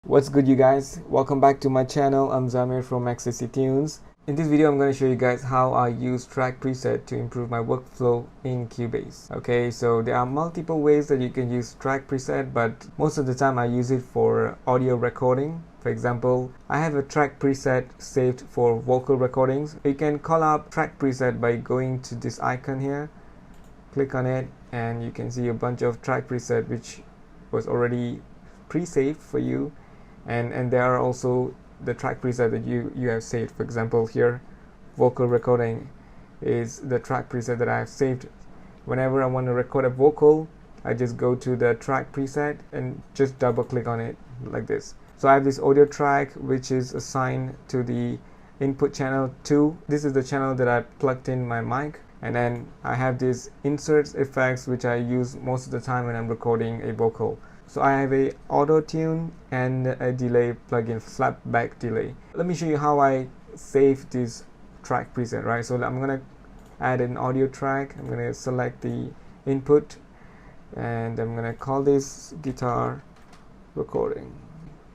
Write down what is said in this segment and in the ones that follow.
What's good, you guys? Welcome back to my channel. I'm Zamir from XCC Tunes. In this video, I'm going to show you guys how I use track preset to improve my workflow in Cubase. Okay, so there are multiple ways that you can use track preset, but most of the time I use it for audio recording. For example, I have a track preset saved for vocal recordings. You can call up track preset by going to this icon here, click on it, and you can see a bunch of track preset which was already pre-saved for you. And there are also the track preset that you have saved. For example, here vocal recording is the track preset that I have saved. Whenever I want to record a vocal, I just go to the track preset and just double click on it like this. So I have this audio track which is assigned to the input channel 2. This is the channel that I plugged in my mic, and then I have these inserts effects which I use most of the time when I'm recording a vocal. So I have a auto tune and a delay plugin, slapback delay. Let me show you how I save this track preset, right? So I'm gonna add an audio track. I'm gonna select the input and I'm gonna call this guitar recording.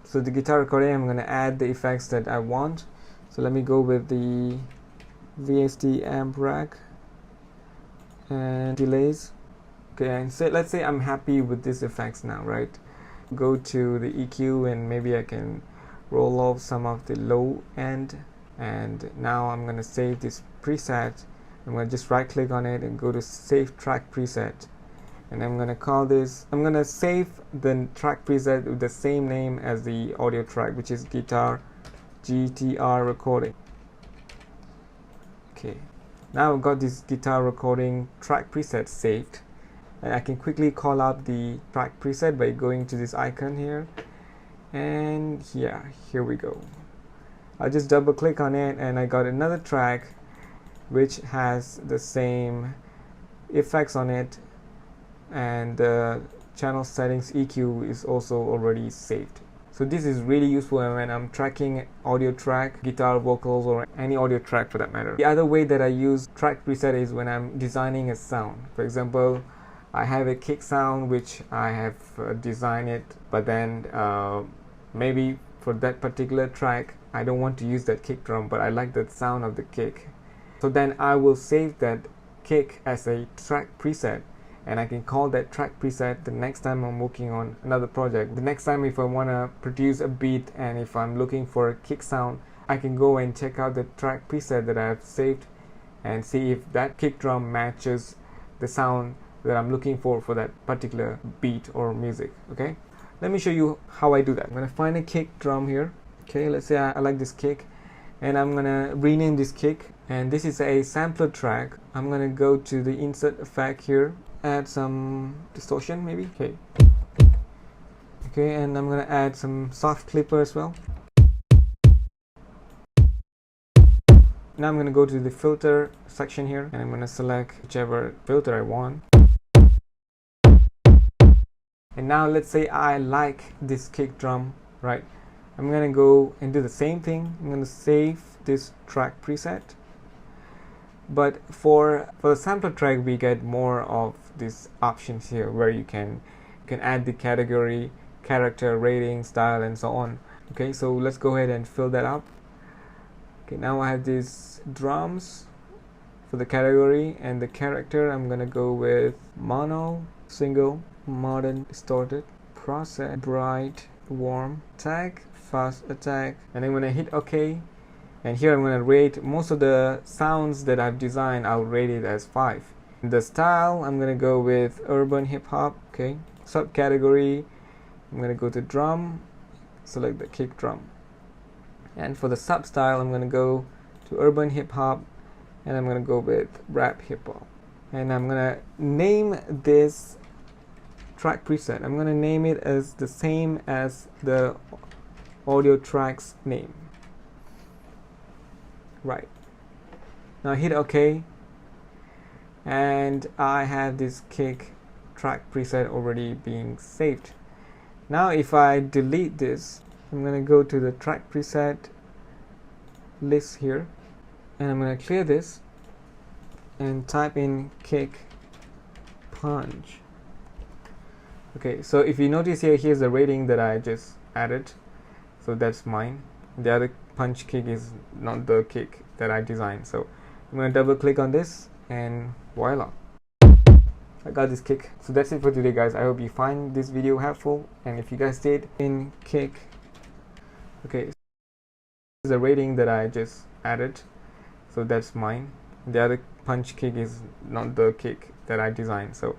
So the guitar recording, I'm gonna add the effects that I want. So let me go with the VST amp rack and delays. Okay, and so let's say I'm happy with these effects now, right? Go to the EQ and maybe I can roll off some of the low end, and now I'm going to save this preset. I'm going to just right click on it and go to save track preset, and I'm going to call this, I'm going to save the track preset with the same name as the audio track, which is guitar GTR recording. Okay, now I've got this guitar recording track preset saved. I can quickly call up the track preset by going to this icon here, and yeah, here we go. I'll just double click on it and I got another track which has the same effects on it, and the channel settings EQ is also already saved. So this is really useful when I'm tracking audio track, guitar, vocals, or any audio track for that matter. The other way that I use track preset is when I'm designing a sound. For example, I have a kick sound which I have designed it, but then maybe for that particular track I don't want to use that kick drum, but I like the sound of the kick. So then I will save that kick as a track preset, and I can call that track preset the next time I'm working on another project. The next time if I want to produce a beat and if I'm looking for a kick sound, I can go and check out the track preset that I have saved and see if that kick drum matches the sound that I'm looking for that particular beat or music. Okay, let me show you how I do that. I'm gonna find a kick drum here. Okay, let's say I like this kick, and I'm gonna rename this kick, and this is a sampler track. I'm gonna go to the insert effect here, add some distortion maybe. Okay, and I'm gonna add some soft clipper as well. Now I'm gonna go to the filter section here, and I'm gonna select whichever filter I want. And now let's say I like this kick drum, right? I'm gonna go and do the same thing. I'm gonna save this track preset, but for the sampler track we get more of these options here where you can add the category, character, rating, style, and so on. Okay, so let's go ahead and fill that up. Okay, now I have these drums for the category, and the character I'm gonna go with mono, single, modern, distorted, process, bright, warm, attack, fast attack, and then when I hit OK, and here I'm going to rate most of the sounds that I've designed. I'll rate it as 5. The style, I'm going to go with urban hip hop. Okay, subcategory, I'm going to go to drum, select the kick drum, and for the sub style I'm going to go to urban hip hop, and I'm going to go with rap hip hop, and I'm going to name this track preset. I'm going to name it as the same as the audio track's name. Right, now hit OK, and I have this kick track preset already being saved. Now if I delete this, I'm going to go to the track preset list here, and I'm going to clear this and type in kick punch. Okay, so if you notice here, here's the rating that I just added. so that's mine. The other punch kick is not the kick that I designed, so I'm gonna double click on this and voila, I got this kick. So that's it for today, guys. I hope you find this video helpful, and if you guys did, in kick, okay, this is the rating that I just added, so that's mine. The other punch kick is not the kick that I designed, so